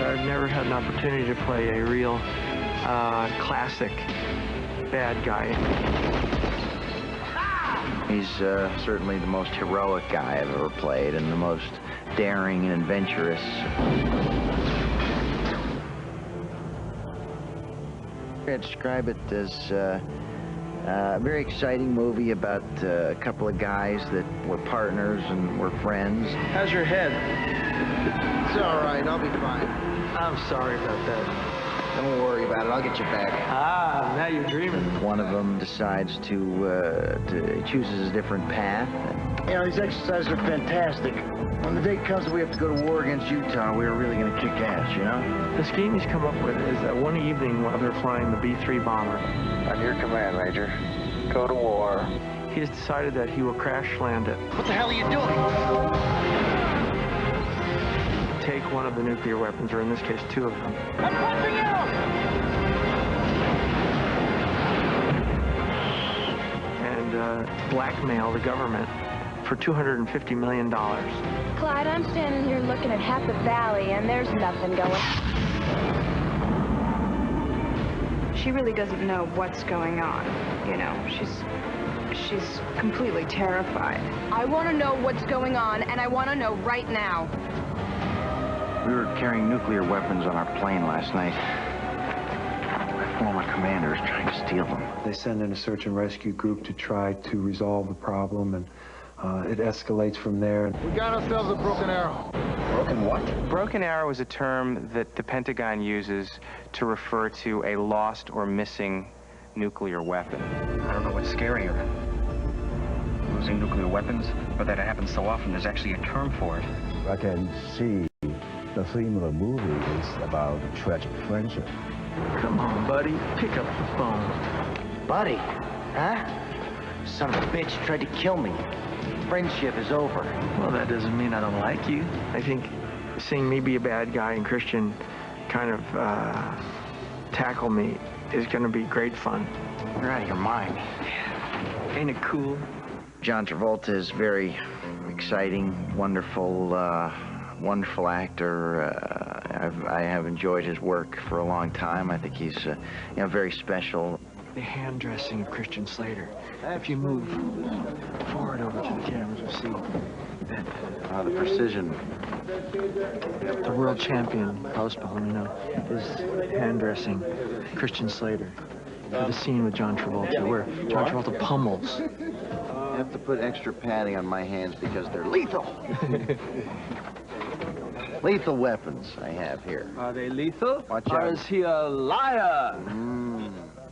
I've never had an opportunity to play a real classic bad guy. He's certainly the most heroic guy I've ever played and the most daring and adventurous. I'd describe it as a very exciting movie about a couple of guys that were partners and were friends. How's your head? It's all right, I'll be fine. I'm sorry about that. Don't worry about it, I'll get you back. Ah, now you're dreaming. One of them decides to chooses a different path. You know, these exercises are fantastic. When the day comes that we have to go to war against Utah, we're really going to kick ass, you know? The scheme he's come up with is that one evening while they're flying the B-3 bomber, On your command, Major. Go to war. he has decided that he will crash land it. What the hell are you doing? Take one of the nuclear weapons, or in this case, two of them. I'm punching you! And blackmail the government for $250 million. Clyde, I'm standing here looking at half the valley, and there's nothing going. She really doesn't know what's going on, you know. She's completely terrified. I want to know what's going on, and I want to know right now. We were carrying nuclear weapons on our plane last night. My former commander is trying to steal them. They send in a search and rescue group to try to resolve the problem, and it escalates from there. We got ourselves a broken arrow. Broken what? Broken arrow is a term that the Pentagon uses to refer to a lost or missing nuclear weapon. I don't know what's scarier. Losing nuclear weapons, or that it happens so often, there's actually a term for it. I can see the theme of the movie is about tragic friendship. Come on, buddy, pick up the phone. Buddy, huh? Son of a bitch tried to kill me. Friendship is over. Well, that doesn't mean I don't like you. I think seeing me be a bad guy and Christian kind of tackle me is going to be great fun. You're out of your mind. Ain't it cool? John Travolta is very exciting, wonderful, wonderful actor. I have enjoyed his work for a long time. I think he's, you know, very special. The hand dressing of Christian Slater. If you move forward over to the cameras, you'll see that The precision. the world champion Postball, you know, is hand dressing Christian Slater for the scene with John Travolta, where John Travolta pummels. I have to put extra padding on my hands because they're lethal. Lethal weapons I have here. Are they lethal? Watch or out. is he a liar?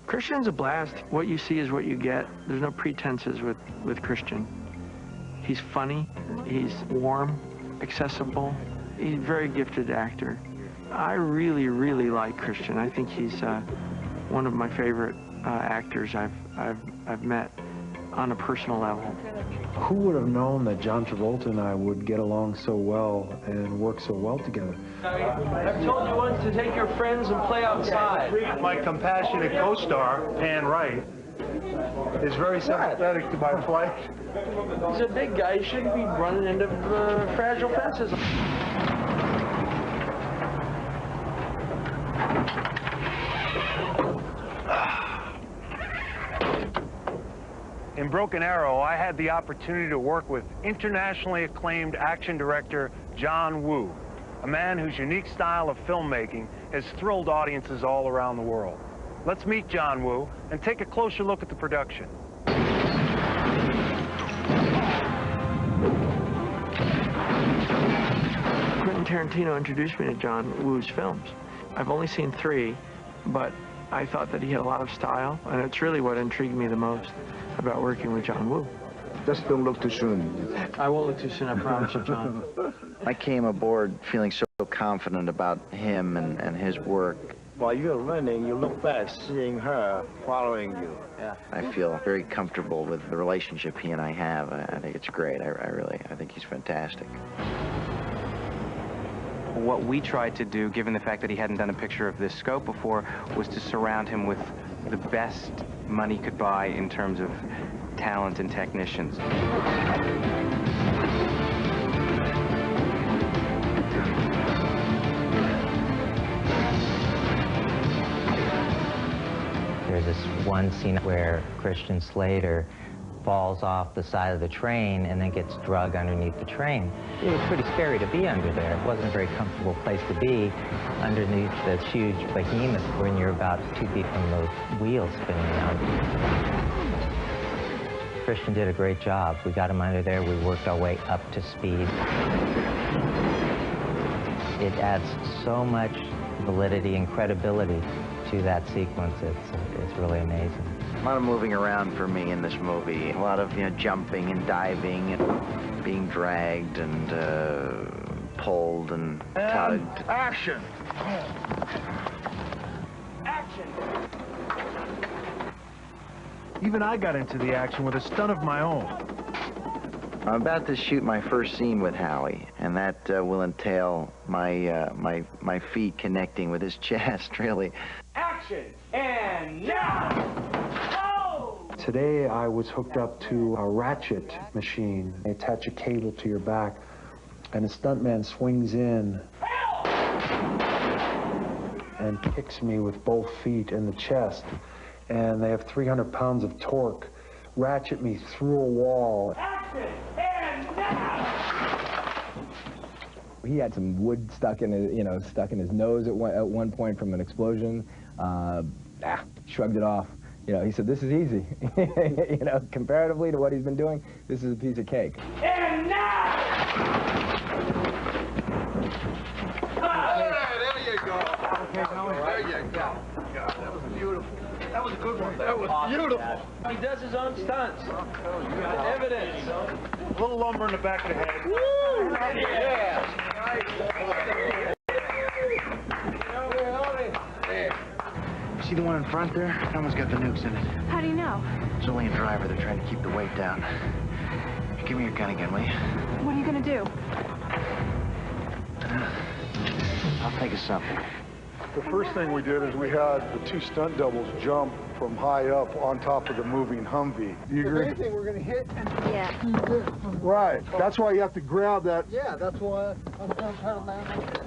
Christian's a blast. What you see is what you get. There's no pretenses with Christian. He's funny, he's warm, accessible. He's a very gifted actor. I really, really like Christian. I think he's one of my favorite actors I've met on a personal level. Who would have known that John Travolta and I would get along so well and work so well together? I've told you once to take your friends and play outside. My compassionate co-star, Pan Wright, is very sympathetic to my plight. He's a big guy. He shouldn't be running into fragile fences. In Broken Arrow, I had the opportunity to work with internationally acclaimed action director John Woo, a man whose unique style of filmmaking has thrilled audiences all around the world. Let's meet John Woo and take a closer look at the production. Quentin Tarantino introduced me to John Woo's films. I've only seen 3, but I thought that he had a lot of style, and it's really what intrigued me the most about working with John Woo. Just don't look too soon. I won't look too soon, I promise you, John. I came aboard feeling so confident about him and his work. While you're running, you look back, seeing her following you. Yeah. I feel very comfortable with the relationship he and I have. I think it's great. I think he's fantastic. What we tried to do, given the fact that he hadn't done a picture of this scope before, was to surround him with the best money could buy in terms of talent and technicians. one scene where Christian Slater falls off the side of the train and then gets drugged underneath the train. It was pretty scary to be under there. It wasn't a very comfortable place to be underneath this huge behemoth when you're about 2 feet from the wheels spinning around. Christian did a great job. We got him under there. We worked our way up to speed. It adds so much validity and credibility to that sequence. It's really amazing. A lot of moving around for me in this movie. A lot of, jumping and diving and being dragged and pulled and tugged. Action! Action! Even I got into the action with a stunt of my own. I'm about to shoot my first scene with Howie, and that will entail my feet connecting with his chest, really. Action! And now! Today I was hooked up to a ratchet machine. They attach a cable to your back, and the stuntman swings in and kicks me with both feet in the chest. And they have 300 pounds of torque, ratchet me through a wall. Action! And now! He had some wood stuck in his, stuck in his nose at one point from an explosion. Shrugged it off. He said, "This is easy." Comparatively to what he's been doing, this is a piece of cake. And now! There you go. There you go. That was beautiful. That was a good one. That was beautiful. He does his own stunts. You got evidence. A little lumber in the back of the head. Woo! Yeah. See the one in front there? That one's got the nukes in it. How do you know? It's only a driver. They're trying to keep the weight down. Give me your gun again, will you? What are you gonna do? I'll think of something. The first thing we did is we had the 2 stunt doubles jump from high up on top of the moving Humvee. Do you agree? If anything, we're going to hit and Yeah. Right. That's why you have to grab that. Yeah, that's why I'm trying to land.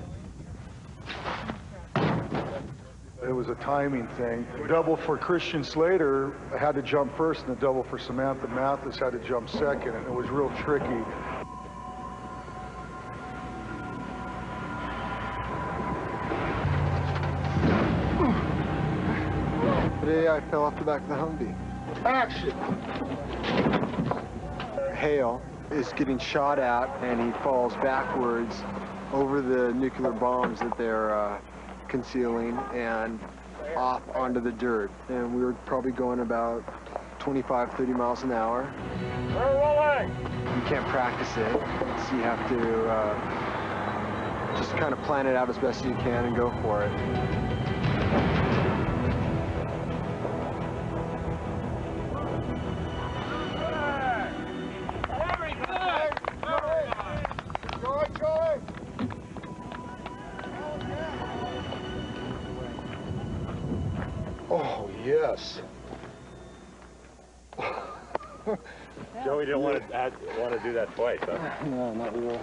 It was a timing thing. The double for Christian Slater had to jump first, and the double for Samantha Mathis had to jump second, and it was real tricky. Today I fell off the back of the Humvee. Action! Hale is getting shot at, and he falls backwards over the nuclear bombs that they're concealing and off onto the dirt. And we were probably going about 25, 30 miles an hour. We're rolling! You can't practice it, so you have to just kind of plan it out as best you can and go for it. Oh, yes. Joey didn't want to do that twice, huh? No, not really.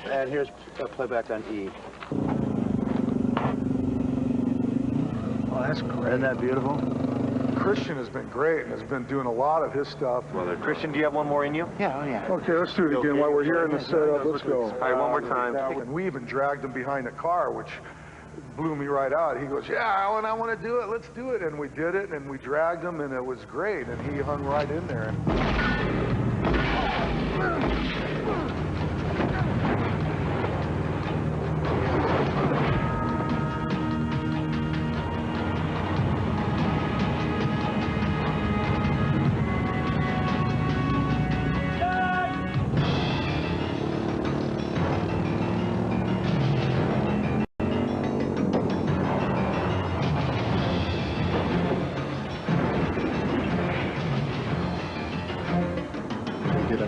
And here's a playback on E. Oh, that's great. Isn't that beautiful? Christian has been great and has been doing a lot of his stuff. Well, Christian, do you have one more in you? Yeah, oh yeah. Okay, let's do it again while we're here in the setup. Let's go. All right, one more time. And we even dragged him behind the car, which blew me right out. He goes, "Yeah, Alan, I want to do it. Let's do it." And we did it, and we dragged him, and it was great. And he hung right in there.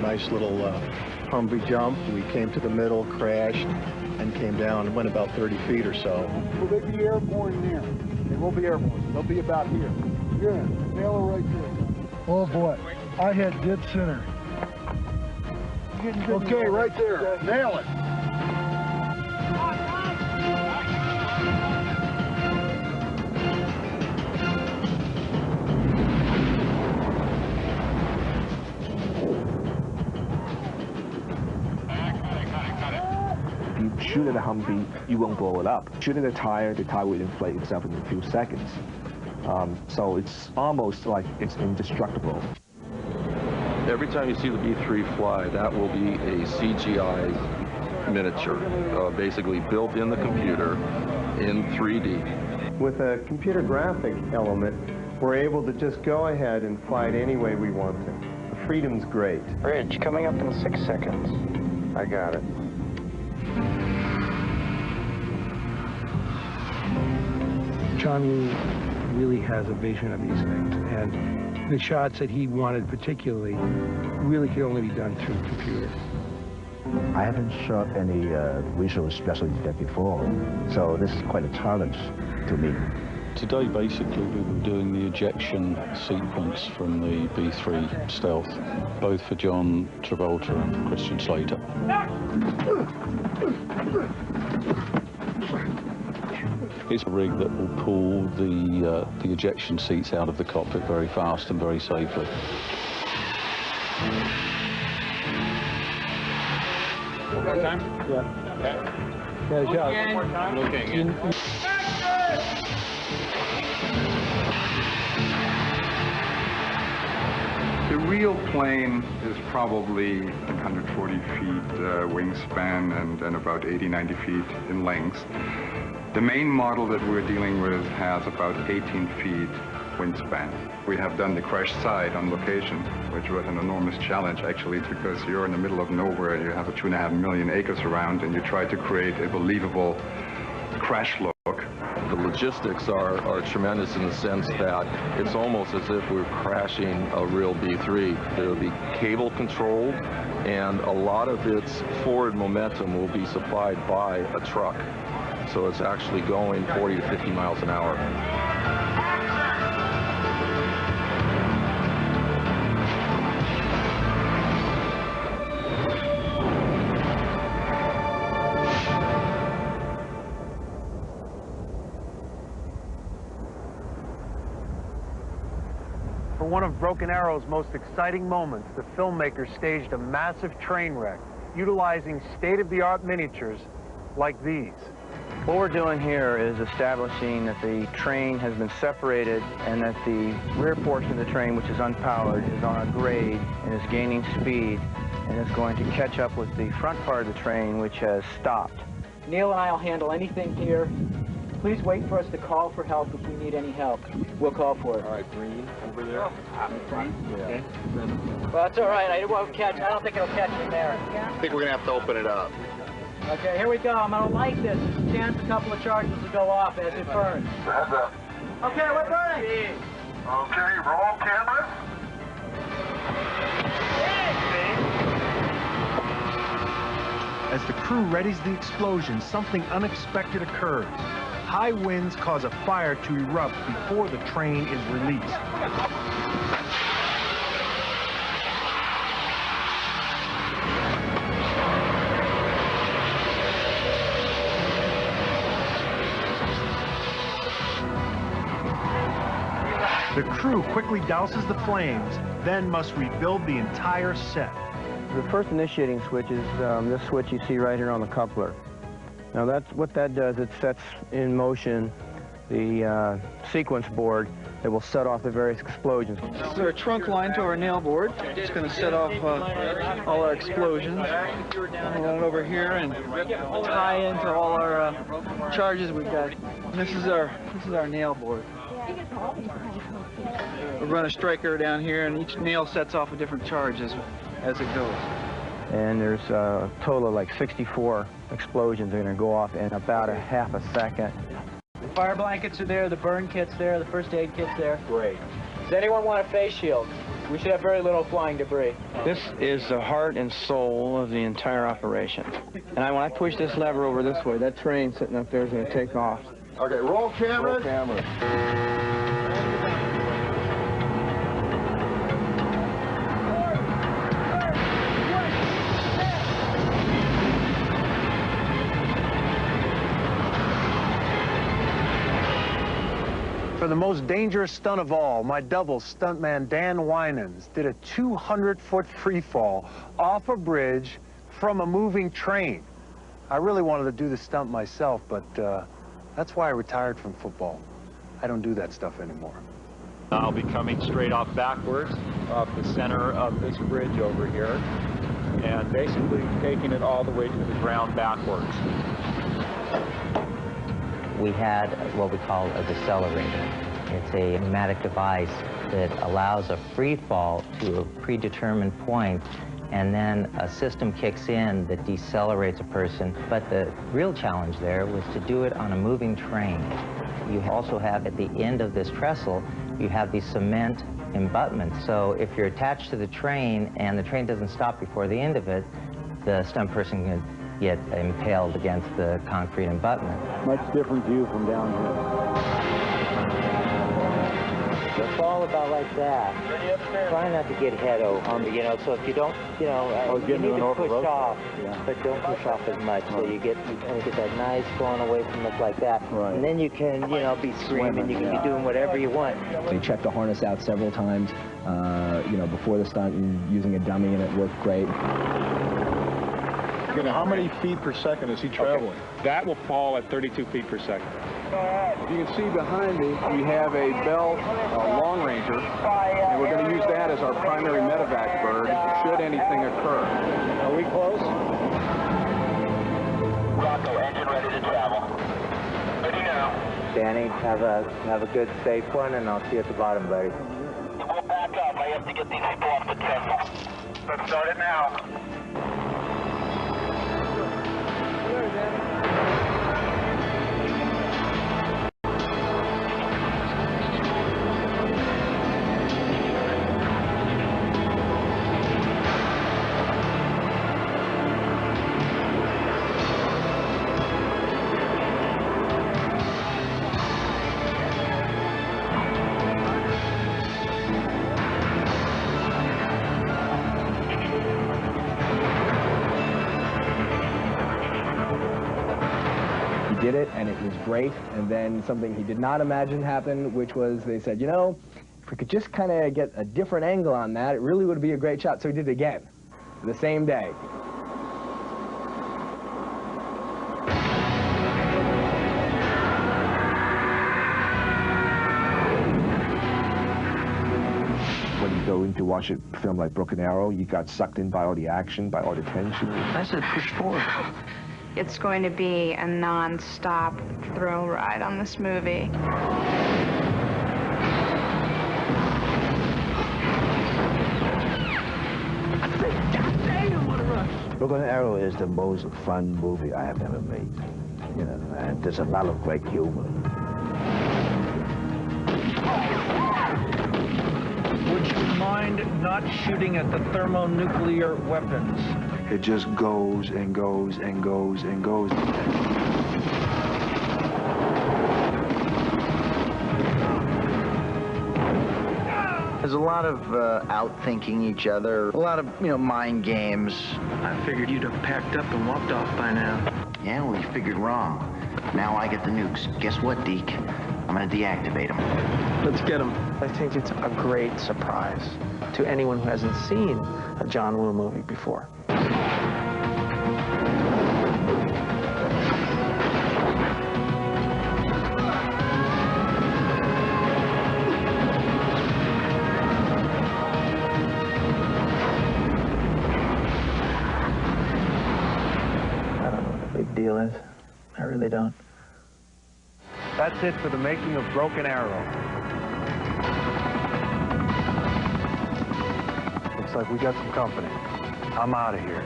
Nice little Humvee jump. We came to the middle, crashed, and came down and went about 30 feet or so. Will they be airborne there? They will be airborne. They'll be about here. Good. Nail it right there. Oh boy, I had dead center. Okay, right there. Nail it. If you shoot at a Humvee, you won't blow it up. Shoot at the tire will inflate itself in a few seconds. So it's almost like it's indestructible. Every time you see the B-3 fly, that will be a CGI miniature, basically built in the computer in 3D. With a computer graphic element, we're able to just go ahead and fly it any way we want to. The freedom's great. Bridge coming up in 6 seconds. I got it. John Woo really has a vision of these things, and the shots that he wanted particularly really could only be done through the computer. I haven't shot any visual special effect before, so this is quite a challenge to me. Today, basically, we were doing the ejection sequence from the B-3 Stealth, both for John Travolta and for Christian Slater. It's a rig that will pull the ejection seats out of the cockpit very fast and very safely. One more time? Yeah. Okay. Yeah, shot. One more time? Looking. The real plane is probably 140 feet wingspan and about 80, 90 feet in length. The main model that we're dealing with has about 18 feet wingspan. We have done the crash site on location, which was an enormous challenge actually, because you're in the middle of nowhere, you have 2.5 million acres around, and you try to create a believable crash look. The logistics are tremendous in the sense that it's almost as if we're crashing a real B-3. It'll be cable controlled, and a lot of its forward momentum will be supplied by a truck. So it's actually going 40 to 50 miles an hour. For one of Broken Arrow's most exciting moments, the filmmaker staged a massive train wreck, utilizing state-of-the-art miniatures like these. What we're doing here is establishing that the train has been separated and that the rear portion of the train, which is unpowered, is on a grade and is gaining speed and is going to catch up with the front part of the train, which has stopped. Neil and I will handle anything here. Please wait for us to call for help if we need any help. We'll call for it. All right, green over there. Okay. Well, that's all right. I don't think it'll catch in there. I think we're going to have to open it up. Okay, here we go. I'm going to light this. There's a chance a couple of charges will go off as it burns. Heads up. Okay, we're burning. Okay, roll cameras. As the crew readies the explosion, something unexpected occurs. High winds cause a fire to erupt before the train is released. The crew quickly douses the flames, then must rebuild the entire set. The first initiating switch is this switch you see right here on the coupler. Now what that does, it sets in motion the sequence board that will set off the various explosions. This is our trunk line to our nail board. It's going to set off all our explosions. We'll run it over here and tie into all our charges we've got. This is our nail board. We'll run a striker down here, and each nail sets off a different charge as it goes. And there's a total of like 64 explosions that are going to go off in about a half a second. The fire blankets are there, the burn kit's there, the first aid kit's there. Great. Does anyone want a face shield? We should have very little flying debris. This is the heart and soul of the entire operation. And when I push this lever over this way, that train sitting up there is going to take off. Okay, roll cameras. Roll cameras. For the most dangerous stunt of all, my double stuntman Dan Winans did a 200-foot free fall off a bridge from a moving train. I really wanted to do the stunt myself, but that's why I retired from football. I don't do that stuff anymore. I'll be coming straight off backwards off the center of this bridge over here and basically taking it all the way to the ground backwards. We had what we call a decelerator. It's a pneumatic device that allows a free fall to a predetermined point, and then a system kicks in that decelerates a person. But the real challenge there was to do it on a moving train. You also have, at the end of this trestle, you have these cement embutments. So if you're attached to the train and the train doesn't stop before the end of it, the stunt person can get impaled against the concrete embutment. Much different view from down here. You'll fall about like that. Try not to get head over, you know, so if you don't, you know, you need to push off, but don't push off as much. So you get that nice going away from us like that. Right. And then you can, you know, be screaming, you can be doing whatever you want. They checked the harness out several times, you know, before the stunt and using a dummy, and it worked great. How many feet per second is he traveling? Okay. That will fall at 32 feet per second. If you can see behind me, we have a Bell Long Ranger, and we're going to use that as our primary medevac bird should anything occur. Are we close? Rocco, engine ready to travel. Ready now. Danny, have a good, safe one, and I'll see you at the bottom, buddy. We'll back up. I have to get these people off the trestle. Let's start it now. Did it, and it was great. And then something he did not imagine happened, which was they said, you know, if we could just kind of get a different angle on that, it really would be a great shot. So he did it again, the same day. When you go in to watch a film like Broken Arrow, you got sucked in by all the action, by all the tension. I said push forward. It's going to be a non-stop thrill ride on this movie. Broken Arrow is the most fun movie I have ever made. You know, and there's a lot of great humor. Would you mind not shooting at the thermonuclear weapons? It just goes and goes and goes and goes. There's a lot of outthinking each other, a lot of, you know, mind games. I figured you'd have packed up and walked off by now. Yeah, well, you figured wrong. Now I get the nukes. Guess what, Deke? I'm gonna deactivate them. Let's get them. I think it's a great surprise to anyone who hasn't seen a John Woo movie before. Deal is. I really don't. That's it for the making of Broken Arrow. Looks like we got some company. I'm out of here.